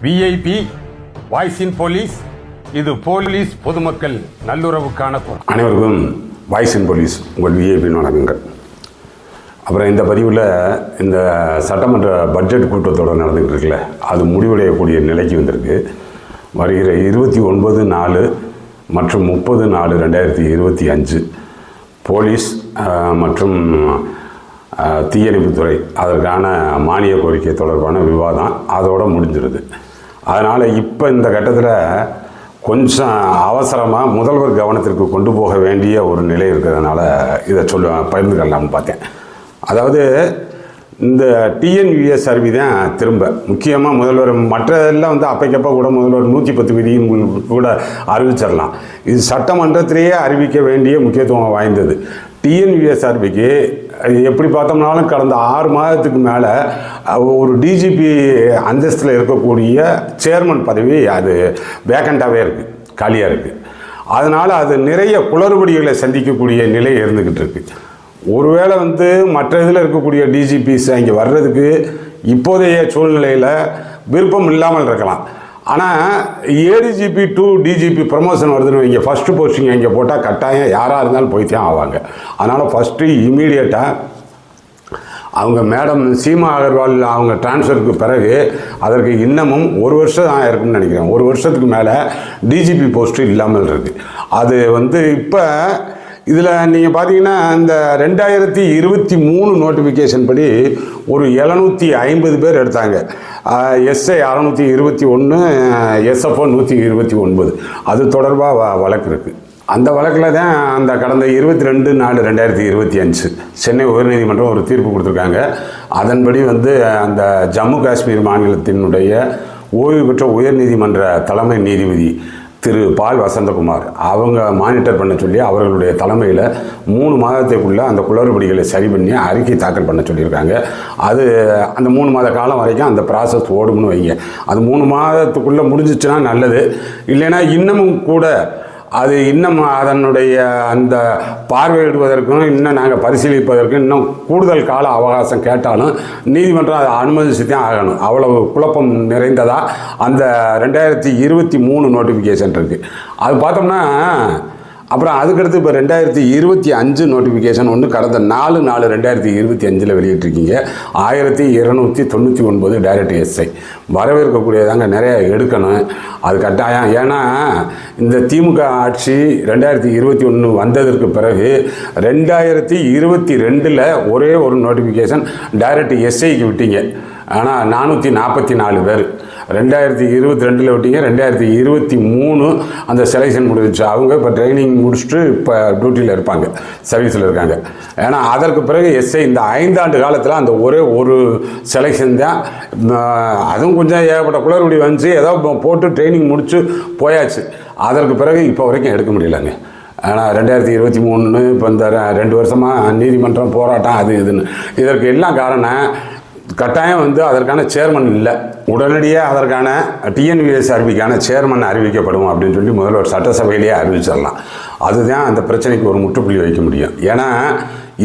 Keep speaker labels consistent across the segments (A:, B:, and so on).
A: VIP voice இன் police. இது police பொதுமக்கள் நல்லுறவுக்கான குரல்.
B: அனைவருக்கும் வாய்ஸ் இன் போலீஸ் உங்கள் விஐபி வணக்கங்கள். அப்புறம் இந்த பதிவில் இந்த சட்டமன்ற பட்ஜெட் கூட்டத்தொடர் நடந்துகிட்டு இருக்குல்ல, அது முடிவடையக்கூடிய நிலைக்கு வந்திருக்கு. வருகிற 29/4 மற்றும் 30/4/2025 போலீஸ் மற்றும் தீயணைப்புத்துறை அதற்கான மானிய கோரிக்கை தொடர்பான விவாதம் அதோடு முடிஞ்சிருது. அதனால் இப்போ இந்த கட்டத்தில் கொஞ்சம் அவசரமாக முதல்வர் கவனத்திற்கு கொண்டு போக வேண்டிய ஒரு நிலை இருக்கிறதுனால இதை பகிர்ந்துக்கலாம்னு பார்த்தேன். அதாவது இந்த டிஎன்யூஎஸ்ஆர்பி தான் திரும்ப முக்கியமாக முதல்வர் மற்றதெல்லாம் அப்பைக்கப்போ கூட முதல்வர் 110 விதியும் கூட அறிவிச்சிடலாம். இது சட்டமன்றத்திலேயே அறிவிக்க வேண்டிய முக்கியத்துவம் வாய்ந்தது. டிஎன்யூஎஸ்ஆர்பிக்கு எப்படி பார்த்தோம்னாலும் கடந்த 6 மாதத்துக்கு மேலே ஒரு டிஜிபி அந்தஸ்தில் இருக்கக்கூடிய சேர்மன் பதவி அது வேக்கண்ட்டாகவே இருக்குது, காலியாக இருக்குது. அதனால் அது நிறைய குளறுபடிகளை சந்திக்கக்கூடிய நிலை இருந்துக்கிட்டு இருக்குது. ஒருவேளை மற்ற இதில் இருக்கக்கூடிய டிஜிபிஸ் இங்கே வர்றதுக்கு இப்போதைய சூழ்நிலையில் விருப்பம் இல்லாமல் இருக்கலாம். ஆனால் ஏடிஜிபி டு டிஜிபி ப்ரமோஷன் வருதுன்னு இங்கே ஃபஸ்ட்டு போஸ்டிங் இங்கே போட்டால் கட்டாயம் யாராக இருந்தாலும் போய்த்தான் ஆவாங்க. அதனால் ஃபஸ்ட்டு இமீடியட்டாக அவங்க மேடம் சீமா அகர்வால் அவங்க டிரான்ஸ்ஃபருக்கு பிறகு அதற்கு இன்னமும் 1 வருஷம் தான் இருக்குன்னு நினைக்கிறேன். 1 வருஷத்துக்கு மேலே டிஜிபி போஸ்ட்டு இல்லாமல் இருக்குது. அது இப்போ இதில் நீங்கள் பார்த்தீங்கன்னா இந்த 2023 நோட்டிஃபிகேஷன் படி ஒரு 750 பேர் எடுத்தாங்க. SI 621, SFO 129. அது தொடர்பாக வழக்கு இருக்குது. அந்த வழக்கில் தான் அந்த கடந்த 22/4/2025 சென்னை உயர்நீதிமன்றம் ஒரு தீர்ப்பு கொடுத்துருக்காங்க. அதன்படி அந்த ஜம்மு காஷ்மீர் மாநிலத்தினுடைய ஓய்வு பெற்ற உயர்நீதிமன்ற தலைமை நீதிபதி திரு பால் வசந்தகுமார் அவங்க மானிட்டர் பண்ண சொல்லி அவர்களுடைய தலைமையில் 3 மாதத்துக்குள்ளே அந்த குளறுபடிகளை சரி பண்ணி அறிக்கை தாக்கல் பண்ண சொல்லியிருக்காங்க. அது அந்த 3 மாத காலம் வரைக்கும் அந்த ப்ராசஸ் ஓடும்னு வைங்க. அது 3 மாதத்துக்குள்ளே முடிஞ்சிச்சுன்னா நல்லது. இல்லைன்னா இன்னமும் கூட அது இன்னும் அதனுடைய அந்த பார்வையிடுவதற்கும் இன்னும் நாங்கள் பரிசீலிப்பதற்கும் இன்னும் கூடுதல் கால அவகாசம் கேட்டாலும் நீதிமன்றம் அதை அனுமதிச்சு தான் ஆகணும். அவ்வளவு குழப்பம் நிறைந்ததாக அந்த 2023 நோட்டிஃபிகேஷன் இருக்குது. அது பார்த்தோம்னா அப்புறம் அதுக்கடுத்து இப்போ 2025 நோட்டிஃபிகேஷன் ஒன்று கடந்த 4/4/2025 வெளியிட்டிருக்கீங்க. 1299 டைரக்ட் எஸ்ஐ வரவேற்கக்கூடியதாங்க. நிறைய எடுக்கணும், அது கட்டாயம். ஏன்னா இந்த திமுக ஆட்சி 2021 வந்ததற்கு பிறகு 2022 ஒரே ஒரு நோட்டிஃபிகேஷன் டைரக்ட் எஸ்ஐக்கு விட்டீங்க. ஆனால் 444 பேர் 2022 விட்டீங்க. 2023 அந்த செலெக்ஷன் முடிஞ்சிச்சு. அவங்க இப்போ ட்ரைனிங் முடிச்சுட்டு இப்போ டியூட்டியில் இருப்பாங்க, சர்வீஸில் இருக்காங்க. ஏன்னா அதற்கு பிறகு எஸ்ஐ இந்த 5 ஆண்டு காலத்தில் அந்த ஒரே ஒரு செலெக்ஷன் தான். அதுவும் கொஞ்சம் ஏகப்பட்ட குளறுபடி வந்துச்சு, ஏதோ போட்டு ட்ரைனிங் முடிச்சு போயாச்சு. அதற்கு பிறகு இப்போ வரைக்கும் எடுக்க முடியலங்க. ஆனால் 2023 இப்போ இந்த 2 வருஷமாக நீதிமன்றம் போராட்டம் அது இதுன்னு. இதற்கு எல்லாம் காரணம் கட்டாயம் அதற்கான சேர்மன் இல்லை. உடனடியாக அதற்கான டிஎன்யூஎஸ்ஆர்பிக்கான சேர்மன் அறிவிக்கப்படும் அப்படின்னு சொல்லி முதல்வர் சட்டசபையிலேயே அறிவிச்சிடலாம். அதுதான் அந்த பிரச்சனைக்கு ஒரு முற்றுப்புள்ளி வைக்க முடியும். ஏன்னா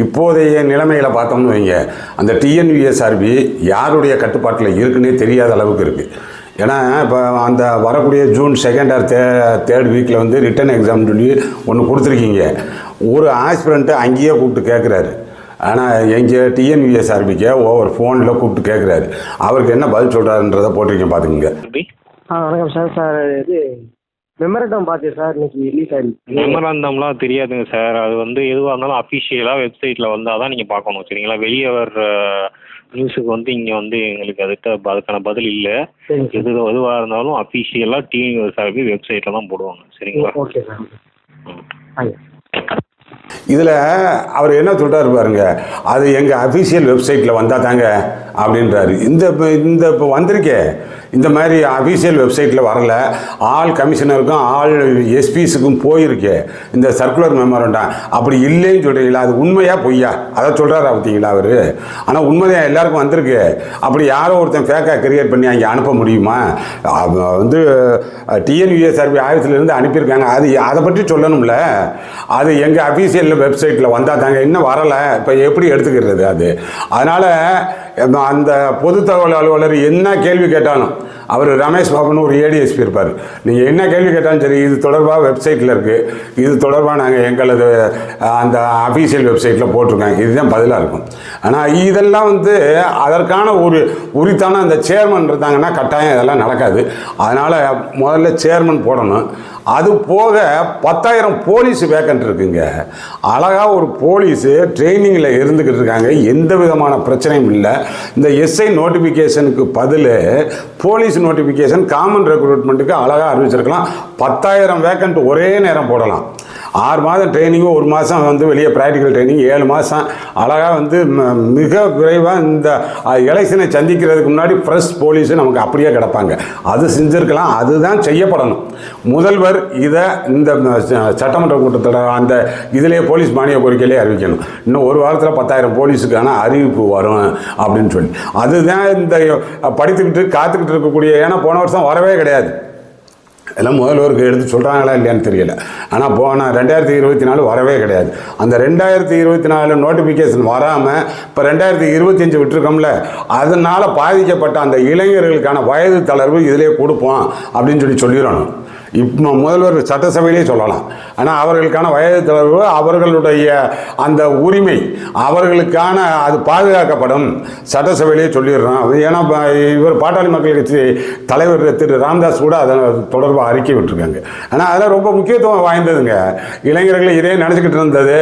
B: இப்போதைய நிலைமைகளை பார்த்தோம்னு வைங்க, அந்த டிஎன்யூஎஸ்ஆர்பி யாருடைய கட்டுப்பாட்டில் இருக்குன்னே தெரியாத அளவுக்கு இருக்குது. ஏன்னா இப்போ அந்த வரக்கூடிய ஜூன் 2nd or 3rd வீக்கில் ரிட்டன் எக்ஸாம் சொல்லி ஒன்று கொடுத்துருக்கீங்க. ஒரு ஆஸ்பிரண்ட்டு அங்கேயே கூப்பிட்டு கேட்குறாரு. ஆனால் எங்கள் டிஎன்யூஎஸ்ஆர்பிக்கு ஓவர் ஃபோனில் கூப்பிட்டு கேட்குறாரு. அவருக்கு என்ன பதில் சொல்கிறாருன்றதை போட்டிருக்கேன், பார்த்துக்குங்க.
C: வணக்கம் சார். சார் இது மெமரண்டம் பார்த்தேன் சார், இன்னைக்கு ரிலீஸ் ஆகிருக்கு.
D: மெமரண்டம்லாம் தெரியாதுங்க சார். அது எதுவாக இருந்தாலும் அஃபிஷியலாக வெப்சைட்டில் வந்தால் தான் நீங்கள் பார்க்கணும், சரிங்களா? வெளியே வர்ற நியூஸுக்கு இங்கே எங்களுக்கு அதுக்கான பதில் இல்லை. எதுவாக இருந்தாலும் அஃபிஷியலாக டிஎன்யூஎஸ்ஆர்பி வெப்சைட்டில் தான் போடுவாங்க, சரிங்களா?
C: Okay sir.
B: இதில் அவர் என்ன சொல்கிறாரு பாருங்க, அது எங்கள் அஃபிஷியல் வெப்சைட்டில் வந்தால் தாங்க அப்படின்றாரு. இப்போ வந்திருக்கே இந்த மாதிரி அஃபிஷியல் வெப்சைட்டில் வரல. ஆல் கமிஷனருக்கும் ஆல் எஸ்பிஸுக்கும் போயிருக்கே இந்த சர்க்குலர் மெமரண்டம். அப்படி இல்லைன்னு சொல்கிறீங்களா? அது உண்மையா பொய்யா? அதை சொல்கிறாரா பார்த்தீங்களா அவர்? ஆனால் உண்மையாக எல்லாருக்கும் வந்திருக்கு. அப்படி யாரோ ஒருத்தன் ஃபேக்காக கிரியேட் பண்ணி அங்கே அனுப்ப முடியுமா? டிஎன்யூஎஸ்ஆர்பி ஆஃபீஸ்லேருந்து அனுப்பியிருக்காங்க. அதை பற்றி சொல்லணும்ல. அது எங்கள் அஃபிஷியல் வெப்சைட்டில் வந்தால் தாங்க, இன்னும் வரலை. இப்போ எப்படி எடுத்துக்கிறது அது? அதனால் அந்த பொது தகவல் அலுவலர் என்ன கேள்வி கேட்டாலும் அவர் ரமேஷ் பாபுன்னு ஒரு ஏடிஎஸ்பி இருப்பார். நீங்கள் என்ன கேள்வி கேட்டாலும் சரி, இது தொடர்பாக வெப்சைட்டில் இருக்குது, இது தொடர்பாக நாங்கள் எங்களது அந்த அஃபீஷியல் வெப்சைட்டில் போட்டிருக்கோம், இதுதான் பதிலாக இருக்கும். ஆனால் இதெல்லாம் வந்து அதற்கான ஒரு உரித்தான அந்த சேர்மன் இருந்தாங்கன்னா கட்டாயம் இதெல்லாம் நடக்காது. அதனால் முதல்ல சேர்மன் போடணும். அது போக 10,000 போலீஸ் வேக்கன்ட் இருக்குங்க. அழகாக ஒரு போலீஸு ட்ரைனிங்கில் இருந்துக்கிட்டு இருக்காங்க, எந்த விதமான பிரச்சனையும் இல்லை. இந்த எஸ்ஐ நோட்டிஃபிகேஷனுக்கு பதில் போலீஸ் நோட்டிஃபிகேஷன் காமன் ரெக்ரூட்மெண்ட்டுக்கு அழகாக அறிவிச்சிருக்கலாம். 10,000 வேக்கன்ட் ஒரே நேரம் போடலாம். 6 மாதம் ட்ரைனிங்கு, 1 மாதம் வந்து வெளியே ப்ராக்டிக்கல் ட்ரைனிங், 7 மாதம் அழகாக வந்து மிக விரைவாக இந்த எலெக்ஷனை சந்திக்கிறதுக்கு முன்னாடி ஃப்ரெஷ் போலீஸு நமக்கு அப்படியே கிடப்பாங்க. அது செஞ்சுருக்கலாம், அதுதான் செய்யப்படணும். முதல்வர் இதை இந்த சட்டமன்ற கூட்டத்தில் அந்த இதிலேயே போலீஸ் மானிய கோரிக்கையிலே அறிவிக்கணும். இன்னும் 1 வாரத்தில் 10,000 போலீஸுக்கான அறிவிப்பு வரும் அப்படின்னு சொல்லி, அதுதான் இந்த படித்துக்கிட்டு காத்துக்கிட்டு இருக்கக்கூடிய. ஏன்னா போன வருஷம் வரவே கிடையாது. எல்லாம் முதல்வருக்கு எடுத்து சொல்கிறாங்களா இல்லையான்னு தெரியல. ஆனால் போன 2024 வரவே கிடையாது. அந்த 2024 நோட்டிஃபிகேஷன் வராமல் இப்போ 2025 விட்டுருக்கோம்ல, அதனால் பாதிக்கப்பட்ட அந்த இளைஞர்களுக்கான வயது தளர்வு இதிலே கொடுப்போம் அப்படின்னு சொல்லிடணும். இப்போ முதல்வர் சட்டசபையிலே சொல்லலாம். ஆனால் அவர்களுக்கான வயது தளர்வு, அவர்களுடைய அந்த உரிமை, அவர்களுக்கான அது பாதுகாக்கப்படும், சட்டசபையிலே சொல்லிடுறோம். ஏன்னா இவர் பாட்டாளி மக்கள் கட்சி தலைவர் திரு ராமதாஸ் கூட அதை தொடர்பாக அறிக்கை விட்டுருக்காங்க. ஆனால் அதெல்லாம் ரொம்ப முக்கியத்துவம் வாய்ந்ததுங்க. இளைஞர்கள் இதே நினச்சிக்கிட்டு இருந்தது,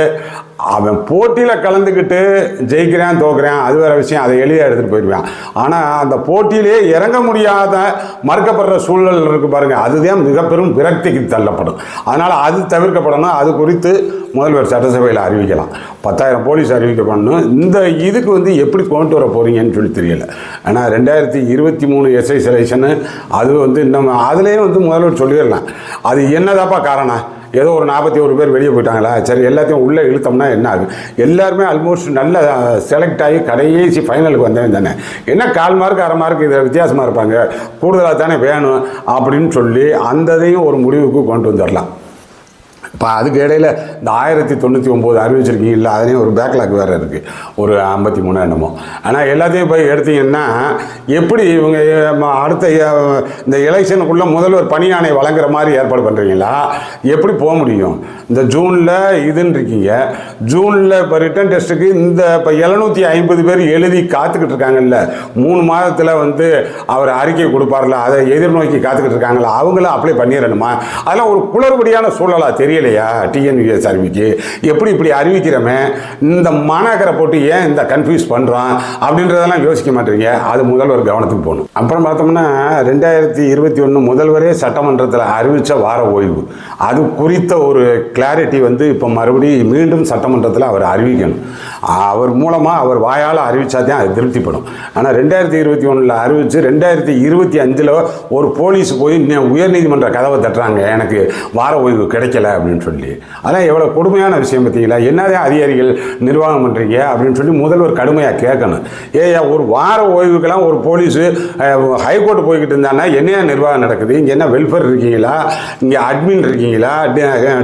B: அவன் போட்டியில் கலந்துக்கிட்டு ஜெயிக்கிறான் தோக்குறான் அது வேறு விஷயம், அதை எளிதாக எடுத்துகிட்டு போயிடுவான். ஆனால் அந்த போட்டியிலே இறங்க முடியாத மறுக்கப்படுற சூழல் இருக்குது பாருங்கள், அதுதான் மிக பெரும் விரக்திக்கு தள்ளப்படும். அதனால் அது தவிர்க்கப்படணும். அது குறித்து முதல்வர் சட்டசபையில் அறிவிக்கலாம். 10,000 போலீஸ் அறிவிக்கப்படணும். இந்த இதுக்கு வந்து எப்படி கொண்டு வர போகிறீங்கன்னு சொல்லி தெரியல. ஆனால் 2023 எஸ்ஐ செலெக்ஷனு அது வந்து இன்னும் அதுலேயும் வந்து முதல்வர் சொல்லிடலாம். அது என்னதாப்பா காரணம்? ஏதோ ஒரு 41 பேர் வெளியே போயிட்டாங்களா, சரி எல்லாத்தையும் உள்ளே இழுத்தோம்னா என்ன ஆகும்? எல்லாருமே ஆல்மோஸ்ட் நல்ல செலக்ட் ஆகி கடைசி ஃபைனலுக்கு வந்தவன் தானே. என்ன 1/4 மார்க் 1/2 மார்க் இதில் வித்தியாசமாக இருப்பாங்க, கூடுதலாக தானே வேணும் அப்படின்னு சொல்லி அந்த இதையும் ஒரு முடிவுக்கு கொண்டு வந்துடலாம். இப்போ அதுக்கு இடையில் இந்த 1099 அறிவிச்சிருக்கீங்களா, அதுலேயும் ஒரு பேக்லாக் வேறு இருக்குது, ஒரு 53 என்னமோ. ஆனால் எல்லாத்தையும் போய் எடுத்தீங்கன்னா எப்படி இவங்க அடுத்த இந்த எலெக்ஷனுக்குள்ளே முதல்வர் பணி ஆணை வழங்குற மாதிரி ஏற்பாடு பண்ணுறீங்களா? எப்படி போக முடியும்? இந்த ஜூனில் இதுன்னு இருக்கீங்க, ஜூனில் இப்போ ரிட்டன் டெஸ்ட்டுக்கு இந்த இப்போ 750 பேர் எழுதி காத்துக்கிட்டு இருக்காங்கல்ல, 3 மாதத்தில் வந்து அவர் அறிக்கை கொடுப்பார்ல, அதை எதிர்நோக்கி காத்துக்கிட்டு இருக்காங்களா, அவங்களும் அப்ளை பண்ணிடணுமா? அதெல்லாம் ஒரு குளறுபடியான சூழலாக தெரியலையா டிஎன்பிஎஸ் அறிவிக்கு? எப்படி இப்படி அறிவிக்கிறோமே, இந்த மாநகரை போட்டு ஏன் இந்த கன்ஃபியூஸ் பண்ணுறோம் அப்படின்றதெல்லாம் யோசிக்க மாட்டீங்க. அது முதல்வர் கவனத்துக்கு போகணும். அப்புறம் பார்த்தோம்னா 2021 முதல்வரே சட்டமன்றத்தில் அறிவித்த வார ஓய்வு, அது குறித்த ஒரு கிளாரிட்டி வந்து இப்போ மறுபடியும் மீண்டும் சட்டமன்றத்தில் அவர் அறிவிக்கணும். அவர் மூலமாக அவர் வாயால் அறிவித்தா தான் அது திருப்திப்படும். ஆனால் 2021 அறிவித்து 2025 ஒரு போலீஸ் போய் உயர்நீதிமன்ற கதவை தட்டுறாங்க, எனக்கு வார ஓய்வு கிடைக்கல அப்படின்னு சொல்லி. அதான் எவ்வளோ கொடுமையான விஷயம் பார்த்தீங்களா? என்னதே அதிகாரிகள் நிர்வாகம் பண்ணுறீங்க அப்படின்னு சொல்லி முதல்வர் கடுமையாக கேட்கணும். ஏயா ஒரு வார ஓய்வுக்கெல்லாம் ஒரு போலீஸு ஹைகோர்ட் போய்கிட்டு இருந்தாங்கன்னா என்னையா நிர்வாகம் நடக்குது? இங்கே என்ன வெல்ஃபேர் இருக்கீங்களா, இங்கே அட்மின் இருக்கீங்களா,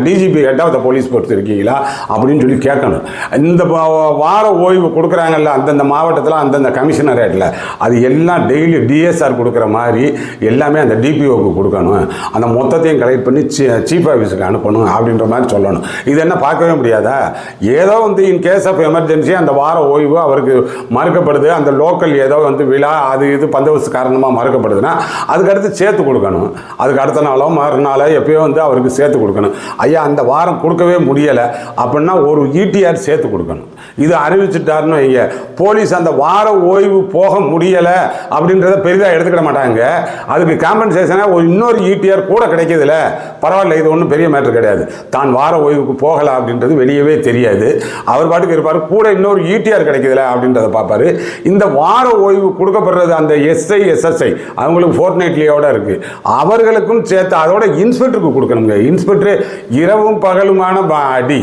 B: DGP head of the police force இருக்கீங்களா அப்படின்னு சொல்லி கேட்கணும். இந்த வார ஓய்வு கொடுக்குறாங்கல்ல அந்தந்த மாவட்டத்தில் அந்தந்த கமிஷனரேட்டில், அது எல்லாம் டெய்லி டிஎஸ்ஆர் கொடுக்குற மாதிரி எல்லாமே அந்த டிபிஓக்கு கொடுக்கணும். அந்த மொத்தத்தையும் கலெக்ட் பண்ணி சீஃப் ஆஃபீஸுக்கு அனுப்பணும் அப்படின்ற மாதிரி சொல்லணும். இது என்ன பார்க்கவே முடியாதா? ஏதோ வந்து இன் கேஸ் ஆஃப் எமர்ஜென்சி அந்த வார ஓய்வு அவருக்கு மறுக்கப்படுது, அந்த லோக்கல் ஏதோ வந்து விழா அது இது பந்தோபஸ்து காரணமாக மறுக்கப்படுதுன்னா அதுக்கு அடுத்து சேர்த்து கொடுக்கணும். அதுக்கு அடுத்த நாளோ மறுநாளோ எப்பயோ வந்து அவருக்கு சேர்த்து கொடுக்கணும். ஐயா அந்த வாரம் கொடுக்கவே முடியலை அப்படின்னா ஒரு இடிஆர் சேர்த்து கொடுக்கணும். இது அறிவிச்சுட்டாருன்னு வைங்க, போலீஸ் அந்த வார ஓய்வு போக முடியலை அப்படின்றத பெரிதாக எடுத்துக்கிட மாட்டாங்க. அதுக்கு காம்பன்சேஷனாக ஒரு இன்னொரு இடிஆர் கூட கிடைக்கிறதுல பரவாயில்ல, இது ஒன்றும் பெரிய மேட்டர் கிடையாது. தான் வார ஓய்வுக்கு போகலை அப்படின்றது வெளியவே தெரியாது. அவர் பாட்டுக்கு இருப்பார், கூட இன்னொரு இடிஆர் கிடைக்கிறதுல அப்படின்றத பார்ப்பார். இந்த வார ஓய்வு கொடுக்கப்படுறது அந்த எஸ்ஐ எஸ்எஸ்ஐ அவங்களுக்கு ஃபோர்ட்நைட்லியோட இருக்குது, அவர்களுக்கும் சேர்த்து அதோட இன்ஸ்பெக்டருக்கு கொடுக்கணுங்க. இன்ஸ்பெக்டர் இரவும் பகலுமான அடி.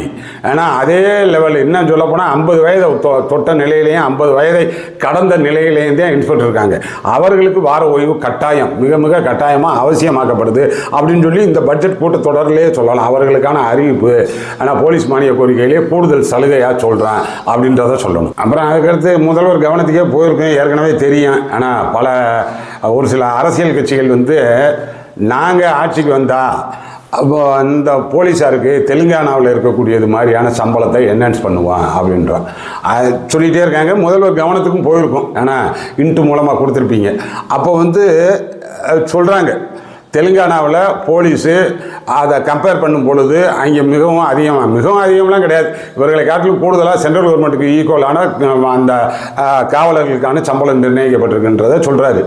B: ஏன்னா அதே லெவல் இன்னும் சொல்ல போனால் 50 வயதை தொட்ட நிலையிலேயும் 50 வயதை கடந்த நிலையிலேயும் தான் இன்ஸ்பெக்டர் இருக்காங்க. அவர்களுக்கு வார ஓய்வு கட்டாயம், மிக மிக கட்டாயமாக அவசியமாக்கப்படுது அப்படின்னு சொல்லி இந்த பட்ஜெட் கூட்டத்தொடரிலே சொல்லலாம். அவர்களுக்கான அறிவிப்பு ஆனால் போலீஸ் மானிய கோரிக்கையிலே கூடுதல் சலுகையாக சொல்கிறேன் அப்படின்றத சொல்லணும். அப்புறம் அதுக்கடுத்து முதல்வர் கவனத்துக்கே போயிருக்கேன், ஏற்கனவே தெரியும். ஆனால் பல ஒரு சில அரசியல் கட்சிகள் வந்து நாங்கள் ஆட்சிக்கு வந்தால் அப்போ அந்த போலீஸாருக்கு தெலுங்கானாவில் இருக்கக்கூடியது மாதிரியான சம்பளத்தை என்ஹான்ஸ் பண்ணுவான் அப்படின்றோம் சொல்லிகிட்டே இருக்காங்க. முதல்வர் கவனத்துக்கும் போயிருக்கும், ஏன்னா இன்ட்டு மூலமாக கொடுத்துருப்பீங்க. அப்போ வந்து சொல்கிறாங்க தெலுங்கானாவில் போலீஸு அதை கம்பேர் பண்ணும் பொழுது அங்கே மிகவும் அதிகம்லாம் கிடையாது, இவர்களை காட்டிலும் கூடுதலாக சென்ட்ரல் கவர்மெண்ட்டுக்கு ஈக்குவலான அந்த காவலர்களுக்கான சம்பளம் நிர்ணயிக்கப்பட்டிருக்குன்றதை சொல்கிறாரு.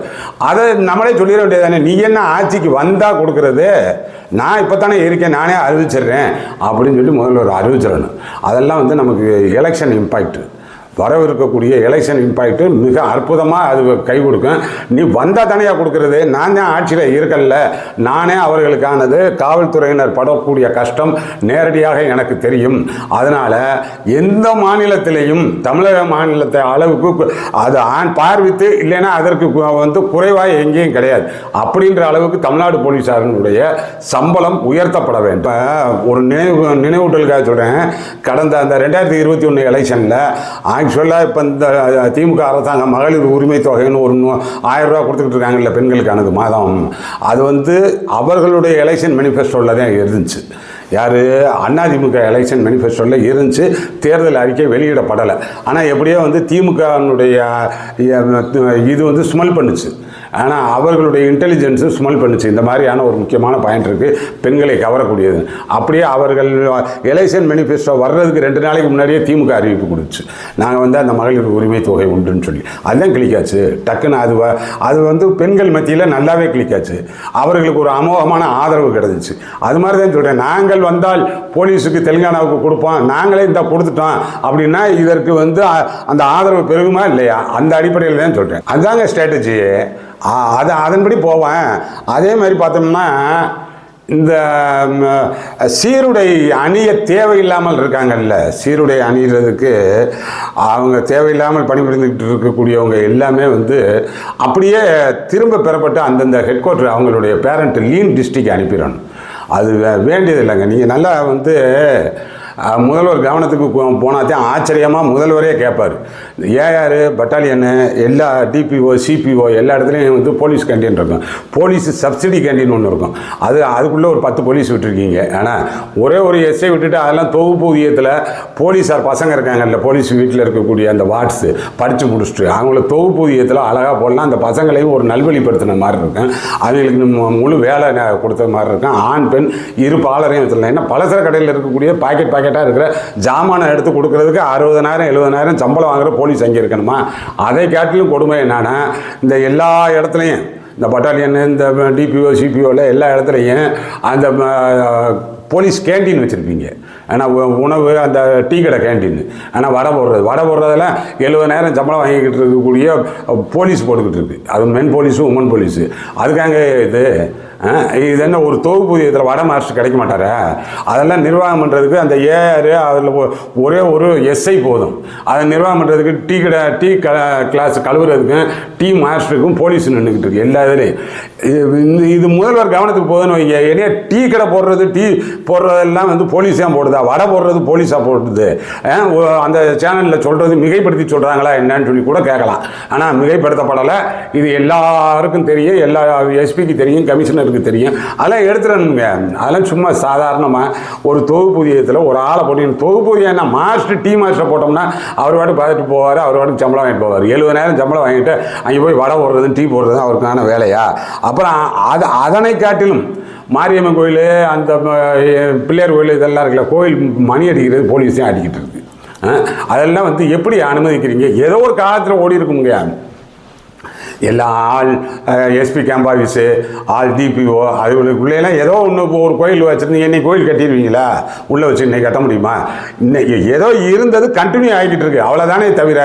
B: அதை நம்மளே சொல்லிட வேண்டியதானே, நீ என்ன ஆட்சிக்கு வந்தால் கொடுக்குறது, நான் இப்போ தானே இருக்கேன், நானே அறிவிச்சிடுறேன் அப்படின்னு சொல்லி முதல்வர் அறிவிச்சிடணும். அதெல்லாம் வந்து நமக்கு எலெக்ஷன் இம்பேக்ட், வரவிருக்கக்கூடிய எலெக்ஷன் இம்பேக்ட் மிக அற்புதமாக அது கை கொடுக்கும். நீ வந்தால் தனியாக கொடுக்கறது, நான் தான் ஆட்சியில் இருக்கல, நானே அவர்களுக்கானது காவல்துறையினர் படக்கூடிய கஷ்டம் நேரடியாக எனக்கு தெரியும். அதனால் எந்த மாநிலத்திலையும் தமிழக மாநிலத்தை அளவுக்கு அது பார்வைத்து இல்லைன்னா அதற்கு வந்து குறைவாக எங்கேயும் கிடையாது. அப்படின்ற அளவுக்கு தமிழ்நாடு போலீஸாரனுடைய சம்பளம் உயர்த்தப்பட வேண்டும். ஒரு நினைவூட்டலுக்காக சொல்கிறேன், கடந்த அந்த 2021 எலெக்ஷனில் ஆக்சுவலாக இப்போ இந்த திமுக அரசாங்கம் மகளிர் உரிமை தொகைன்னு ஒரு 1000 ரூபா கொடுத்துக்கிட்டு இருக்காங்கல்ல பெண்களுக்கானது மாதம், அது வந்து அவர்களுடைய எலெக்ஷன் மேனிஃபெஸ்டோவில் தான் இருந்துச்சு. யார் அதிமுக எலெக்ஷன் மேனிஃபெஸ்டோவில் இருந்துச்சு, தேர்தல் அறிக்கை வெளியிடப்படலை. ஆனால் எப்படியோ வந்து திமுகனுடைய இது வந்து ஸ்மெல் பண்ணுச்சு, ஆனால் அவர்களுடைய இன்டெலிஜென்ஸு ஸ்மெல் பண்ணுச்சு, இந்த மாதிரியான ஒரு முக்கியமான பாயிண்ட் இருக்குது பெண்களை கவரக்கூடியது. அப்படியே அவர்கள் எலெக்ஷன் மேனிஃபெஸ்டோ வர்றதுக்கு 2 நாளைக்கு முன்னாடியே திமுக அறிவிப்பு கொடுத்துச்சு, நாங்கள் வந்து அந்த மகளிர் உரிமை தொகை உண்டுன்னு சொல்லி. அதுதான் கிளிக்காச்சு டக்குன்னு, அது வந்து பெண்கள் மத்தியில் நல்லாவே கிளிக்காச்சு, அவர்களுக்கு ஒரு அமோகமான ஆதரவு கிடச்சிச்சு. அது மாதிரி தான் சொல்கிறேன், நாங்கள் வந்தால் போலீஸுக்கு தெலுங்கானாவுக்கு கொடுப்போம், நாங்களே இந்த கொடுத்துட்டோம் அப்படின்னா இதற்கு வந்து அந்த ஆதரவு பெருகுமா இல்லையா, அந்த அடிப்படையில் தான் சொல்கிறேன். அதுதாங்க ஸ்ட்ராட்டஜி, அதன்படி போவேன். அதே மாதிரி பார்த்தோம்னா இந்த சீருடை அணிய தேவையில்லாமல் இருக்காங்கல்ல, சீருடை அணிகிறதுக்கு அவங்க தேவையில்லாமல் பணிபுரிந்துக்கிட்டு இருக்கக்கூடியவங்க எல்லாமே வந்து அப்படியே திரும்ப பெறப்பட்டு அந்தந்த ஹெட் குவார்ட்டர் அவங்களுடைய பேரண்ட் லீன் டிஸ்ட்ரிக்ட் அனுப்பிடணும். அது வேண்டியது இல்லைங்க. நீங்கள் நல்லா வந்து முதல்வர் கவனத்துக்கு போனால் தான் ஆச்சரியமாக முதல்வரே கேட்பார். ஏஆர் பட்டாலியனு எல்லா டிபிஓ சிபிஓ எல்லா இடத்துலையும் வந்து போலீஸ் கேண்டீன் இருக்கும், போலீஸ் சப்சிடி கேண்டீன் ஒன்று இருக்கும். அதுக்குள்ளே ஒரு 10 போலீஸ் விட்டுருக்கீங்க. ஆனால் ஒரே ஒரு எஸ்ஐ விட்டுட்டு அதெல்லாம் தொகுப்பூதியத்தில் போலீஸார் பசங்க இருக்காங்கல்ல, போலீஸ் வீட்டில் இருக்கக்கூடிய அந்த வார்ட்ஸு படித்து முடிச்சுட்டு அவங்கள தொகுப்பூதியத்தில் அழகாக போடலாம். அந்த பசங்களையும் ஒரு நல்வழிப்படுத்தின மாதிரி இருக்கும், அவங்களுக்கு முழு வேலை கொடுத்த மாதிரி இருக்கும். ஆண் பெண் இரு பாலரையும் வச்சிடலாம். ஏன்னா பலசர கடையில் இருக்கக்கூடிய பாக்கெட்டாக இருக்கிற ஜாமானை எடுத்து கொடுக்கறதுக்கு 60,000 70,000 சம்பளம் வாங்குற போலீஸ் அங்கே இருக்கணுமா? அதை காட்டிலும் கொடுமை என்னன்னா, இந்த எல்லா இடத்துலையும் இந்த பட்டாலியன் இந்த டிபிஓ சிபிஓவில் எல்லா இடத்துலையும் அந்த போலீஸ் கேண்டீன் வச்சுருப்பீங்க. ஆனால் உணவு அந்த டீ கடை கேண்டீன், ஆனால் வடை போடுறதெல்லாம் 70,000 சம்பளம் வாங்கிக்கிட்டு இருக்கக்கூடிய போலீஸ் போட்டுக்கிட்டு இருக்குது. அது மென் போலீஸும் உமன் போலீஸு. அதுக்காக இது என்ன ஒரு தொகுப்பூதியத்தில் வடை மாஸ்டர் கிடைக்க மாட்டாரா? அதெல்லாம் நிர்வாகம் பண்ணுறதுக்கு அந்த ஏஆர் அதில் ஒரே ஒரு எஸ்ஐ போதும். அதை நிர்வாகம் பண்ணுறதுக்கு டீ கிளாஸ் கழுவுறதுக்கும் டீ மாஸ்டருக்கும் போலீஸ் நின்றுக்கிட்டு இருக்கு எல்லா இதுலேயும். இது முதல்வர் கவனத்துக்கு போதுன்னு வைங்க. ஏன்னா டீ கடை போடுறது டீ போடுறதெல்லாம் வந்து போலீஸாக போடுதா, வடை போடுறது போலீஸாக போடுது. அந்த சேனலில் சொல்கிறது மிகைப்படுத்தி சொல்கிறாங்களா என்னன்னு சொல்லி கூட கேட்கலாம். ஆனால் மிகைப்படுத்தப்படலை. இது எல்லாருக்கும் தெரியும், எல்லா எஸ்பிக்கு தெரியும், கமிஷனர் தெரியும். அதெல்லாம் எடுத்துடணுங்க. அதெல்லாம் சும்மா சாதாரணமாக ஒரு தொகுப்பூதியத்தில் ஒரு ஆளை போட்டு தொகுப்பூதியம் என்ன மாஸ்டர் டீ மாஸ்டர் போட்டோம்னா அவர் வாட்டு பார்த்துட்டு போவார், அவர் வாட்டுக்கு சம்பளம் வாங்கிட்டு போவார். 70,000 சம்பளம் வாங்கிட்டு அங்கே போய் வடை போடுறதும் டீ போடுறதும் அவருக்கான வேலையா? அப்புறம் அதனை காட்டிலும் மாரியம்மன் கோயில் அந்த பிள்ளையார் கோயில் இதெல்லாம் இருக்குல்ல, கோயில் மணி அடிக்கிறது போலீஸையும் அடிக்கிட்டு இருக்கு. அதெல்லாம் வந்து எப்படி அனுமதிக்கிறீங்க? ஏதோ ஒரு காலத்தில் ஓடி இருக்குங்க. எல்லா ஆள் எஸ்பி கேம்ப் ஆஃபீஸு ஆள் டிபிஓ அதுக்குள்ளேலாம் ஏதோ ஒன்று ஒரு கோயில் வச்சுருந்து இன்னைக்கு கோயில் கட்டிடுவீங்களா? உள்ளே வச்சு இன்னைக்கு கட்ட முடியுமா? இன்னைக்கு ஏதோ இருந்தது கண்டினியூ ஆகிக்கிட்டு இருக்கு, அவ்வளோதானே தவிர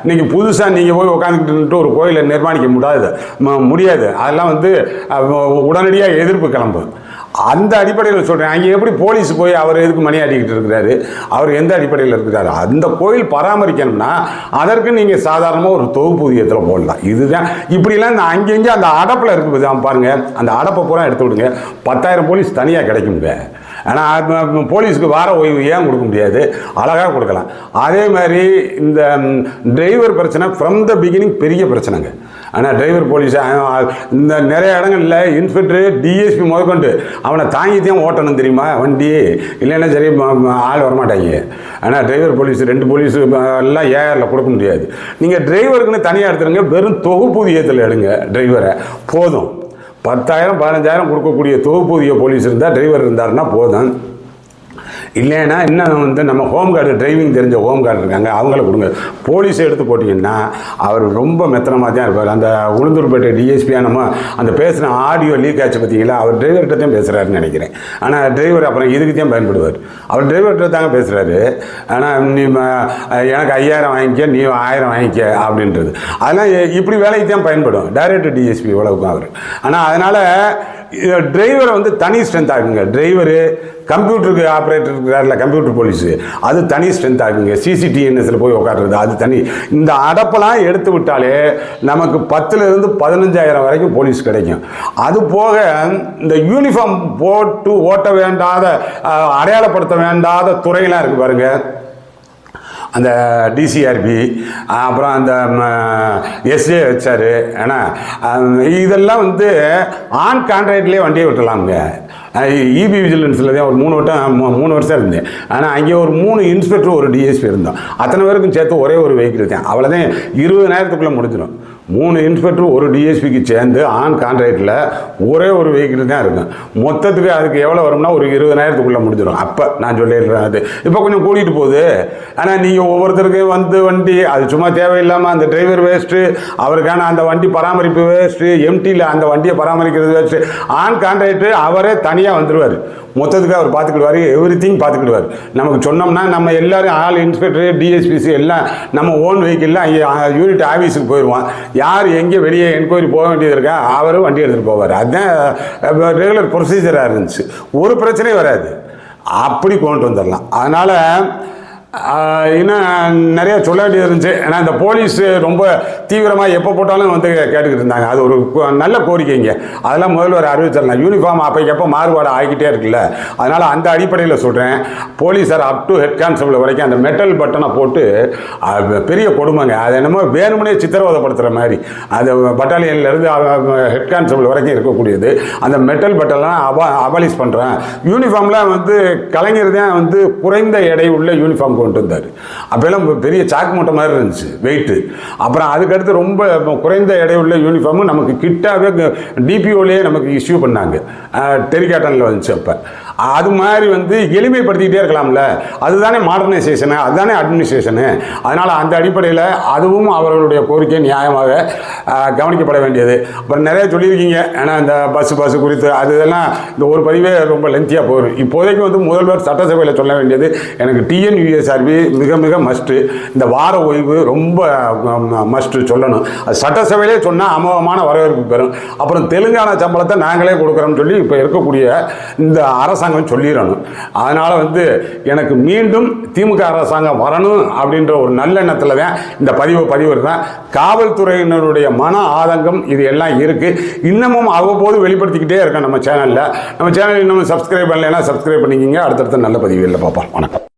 B: இன்னைக்கு புதுசாக நீங்கள் போய் உட்காந்துக்கிட்டு ஒரு கோயிலை நிர்மாணிக்க முடியாது. அதெல்லாம் வந்து உடனடியாக எதிர்ப்பு கிளம்பு. அந்த அடிப்படையில் சொல்கிறேன். அங்கே எப்படி போலீஸ் போய் அவர் எதுக்கு மணி ஆட்டிக்கிட்டு இருக்கிறாரு? அவர் எந்த அடிப்படையில் இருக்கிறாரு? அந்த கோயில் பராமரிக்கணும்னா அதற்கு நீங்கள் சாதாரணமாக ஒரு தொகுப்பூதியத்தில் போடலாம். இதுதான் இப்படிலாம் இந்த அங்கங்கே அந்த அடப்பில் இருக்குது பாருங்கள், அந்த அடப்பை பூரா எடுத்து விடுங்க. 10,000 போலீஸ் தனியாக கிடைக்குங்க. ஆனால் போலீஸுக்கு வார ஓய்வு ஏன் கொடுக்க முடியாது? அழகாக கொடுக்கலாம். அதே மாதிரி இந்த டிரைவர் பிரச்சனை ஃப்ரம் த பிகினிங் பெரிய பிரச்சனைங்க. ஆனால் டிரைவர் போலீஸ் இந்த நிறைய இடங்கள்ல இன்ஸ்பெக்டர் டிஎஸ்பி முதற்கொண்டு அவனை தாங்கித்தான் ஓட்டணும் தெரியுமா வண்டி, இல்லைன்னா சரி ஆள் வரமாட்டாங்க. ஆனால் டிரைவர் போலீஸ் 2 போலீஸ் எல்லாம் ஏஆரில் கொடுக்க முடியாது. நீங்கள் டிரைவருக்குன்னு தனியாக எடுத்துருங்க, வெறும் தொகுப்பூதியத்தில் எடுங்க டிரைவரை போதும். 10,000 15,000 கொடுக்கக்கூடிய தொகுப்பூதிய போலீஸ் இருந்தால் டிரைவர் இருந்தாருன்னா போதும். இல்லைன்னா இன்னும் வந்து நம்ம ஹோம் கார்டு டிரைவிங் தெரிஞ்ச ஹோம் கார்டு இருக்காங்க, அவங்கள கொடுங்க. போலீஸை எடுத்து போட்டிங்கன்னா அவர் ரொம்ப மெத்தனமாக தான் இருப்பார். அந்த உளுந்தூர்பேட்டை டிஎஸ்பியாக நம்ம அந்த பேசுகிற ஆடியோ லீக் ஆச்சு பார்த்தீங்களா, அவர் டிரைவர்கிட்ட தான் பேசுகிறாருன்னு நினைக்கிறேன். ஆனால் டிரைவர் அப்புறம் இதுக்கு தான் பயன்படுவார். அவர் டிரைவர்கிட்ட தாங்க பேசுகிறாரு. ஆனால் நீ எனக்கு 5,000 வாங்கிக்க, நீ 1,000 வாங்கிக்க அப்படின்றது அதெல்லாம் இப்படி வேலைக்கு தான் பயன்படும் டைரக்ட் டிஎஸ்பி இவ்வளவுக்கும் அவர். ஆனால் அதனால் டிரைவரை வந்து தனி ஸ்ட்ரென்த் ஆகுங்க. டிரைவரு கம்ப்யூட்டருக்கு ஆப்ரேட்டர் இருக்கிறாரில்ல, கம்ப்யூட்டர் போலீஸு, அது தனி ஸ்ட்ரென்த் ஆகுங்க. சிசிடிஎன்எஸில் போய் உட்காடுறது அது தனி. இந்த அடப்பெல்லாம் எடுத்து விட்டாலே நமக்கு 10,000 15,000 வரைக்கும் போலீஸ் கிடைக்கும். அது போக இந்த யூனிஃபார்ம் போட்டு ஓட்ட வேண்டாத, அடையாளப்படுத்த வேண்டாத துறையெல்லாம் இருக்குது பாருங்கள். அந்த டிசிஆர்பி, அப்புறம் அந்த எஸ்ஏ வச்சார். ஏன்னா இதெல்லாம் வந்து ஆன் கான்ட்ராக்ட்லேயே வண்டியை விட்டுலாமுங்க. இபி விஜிலன்ஸில் தான் ஒரு 3 வருஷம் இருந்தேன். ஆனால் அங்கே ஒரு 3 இன்ஸ்பெக்டர் ஒரு டிஎஸ்பி இருந்தோம். அத்தனை பேருக்கும் சேர்த்து ஒரே ஒரு வெஹிக்கிள் தான். அவ்வளோதான் 20,000க்குள்ளே முடிஞ்சிடும். 3 இன்ஸ்பெக்டர் ஒரு டிஎஸ்பிக்கு சேர்ந்து ஆன் கான்ட்ராக்டில் ஒரே ஒரு வெஹிக்கிள் தான் இருக்கும். மொத்தத்துக்கு அதுக்கு எவ்வளோ வரும்னா ஒரு 20,000க்குள்ளே முடிஞ்சிடும். அப்போ நான் சொல்லிடுறேன். அது இப்போ கொஞ்சம் கூட்டிகிட்டு போகுது. ஆனால் நீங்கள் ஒவ்வொருத்தருக்கு வந்து வண்டி அது சும்மா தேவையில்லாமல் அந்த டிரைவர் வேஸ்ட்டு, அவருக்கான அந்த வண்டி பராமரிப்பு வேஸ்ட்டு, எம்டியில் அந்த வண்டியை பராமரிக்கிறது வேஸ்ட்டு. ஆன் கான்ட்ராக்டு அவரே தனியாக வந்துடுவார். மொத்தத்துக்கு அவர் பார்த்துக்கிடுவார், எவ்ரிதிங் பார்த்துக்கிடுவார். நமக்கு சொன்னோம்னா நம்ம எல்லோரும் ஆல் இன்ஸ்பெக்டர் டிஎஸ்பிசி எல்லாம் நம்ம ஓன் வெஹிக்கிளில் அங்கே யூனிட் ஆஃபீஸுக்கு போயிடுவோம். யார் எங்கே வெளியே என்கொயரி போக வேண்டியது இருக்கா அவரும் வண்டி எடுத்துகிட்டு போவார். அதுதான் ரெகுலர் ப்ரொசீஜராக இருந்துச்சு. ஒரு பிரச்சனையும் வராது. அப்படி கொண்டு வந்துடலாம். அதனால் இன்னும் நிறைய சொல்ல வேண்டியது இருந்துச்சு. ஏன்னா இந்த போலீஸ் ரொம்ப தீவிரமாக எப்போ போட்டாலும் வந்து கேட்டுக்கிட்டு இருந்தாங்க. அது ஒரு நல்ல கோரிக்கைங்க. அதெல்லாம் முதல்வர் அறிவிச்சிடலாம். யூனிஃபார்ம் அப்போக்கப்போ மாறுபாடு ஆகிக்கிட்டே இருக்குல்ல. அதனால் அந்த அடிப்படையில் சொல்கிறேன். போலீஸார் அப் டு ஹெட் கான்ஸ்டபிள் வரைக்கும் அந்த மெட்டல் பட்டனை போட்டு பெரிய கொடுமைங்க. அது என்னமோ வேணுமுனே சித்திரவதைப்படுத்துகிற மாதிரி. அது பட்டாலியன்லேருந்து ஹெட் கான்ஸ்டபிள் வரைக்கும் இருக்கக்கூடியது. அந்த மெட்டல் பட்டன்லாம் அபாலிஷ் பண்ணுறேன். யூனிஃபார்மில் வந்து கலைஞர் தான் வந்து குறைந்த எடை உள்ள யூனிஃபார்ம் கொண்டு வந்தார். அப்போல்லாம் பெரிய சாக்கு மூட்டை மாதிரி இருந்துச்சு வெயிட்டு. அப்புறம் அதுக்கடுத்து ரொம்ப குறைந்த எடையுள்ள யூனிஃபார்மு நமக்கு கிட்டாவே டிபிஓலேயே நமக்கு இஷ்யூ பண்ணாங்க. டெரிகாட்டனில் வந்துச்சு. அப்போ அது மாதிரி வந்து எளிமைப்படுத்திக்கிட்டே இருக்கலாம்ல. அதுதானே மாடர்னைசேஷனு, அதுதானே அட்மினிஸ்ட்ரேஷனு. அதனால் அந்த அடிப்படையில் அதுவும் அவர்களுடைய கோரிக்கை நியாயமாக கவனிக்கப்பட வேண்டியது. அப்புறம் நிறைய சொல்லியிருக்கீங்க. ஏன்னா இந்த பஸ் குறித்து அது இதெல்லாம் இந்த ஒரு பதிவே ரொம்ப லென்த்தியாக போயிடும். இப்போதைக்கு வந்து முதல்வர் சட்டசபையில் சொல்ல வேண்டியது, எனக்கு டிஎன்யூஎஸ்ஆர்பி மிக மிக மஸ்ட்டு. இந்த வார ஓய்வு ரொம்ப மஸ்ட்டு சொல்லணும். அது சட்டசபையிலே சொன்னால் அமோகமான வரவேற்பு பெறும். அப்புறம் தெலுங்கானா சம்பளத்தை நாங்களே கொடுக்குறோம்னு சொல்லி இப்போ இருக்கக்கூடிய இந்த அரசாங்கம் சொல்லிடணும். அதனால் வந்து எனக்கு மீண்டும் திமுக அரசாங்கம் வரணும் அப்படின்ற ஒரு நல்லெண்ணத்தில் தான் இந்த பதிவிடுறேன். காவல்துறையினருடைய மன ஆதங்கம் இது எல்லாம் இருக்குது. இன்னமும் அவ்வப்போது வெளிப்படுத்திக்கிட்டே இருக்கேன் நம்ம சேனலில். நம்ம சேனல் இன்னும் சப்ஸ்கிரைப் பண்ணலைன்னா சப்ஸ்கிரைப் பண்ணிக்கிங்க. அடுத்தடுத்த நல்ல பதிவுகளில் பார்ப்போம். வணக்கம்.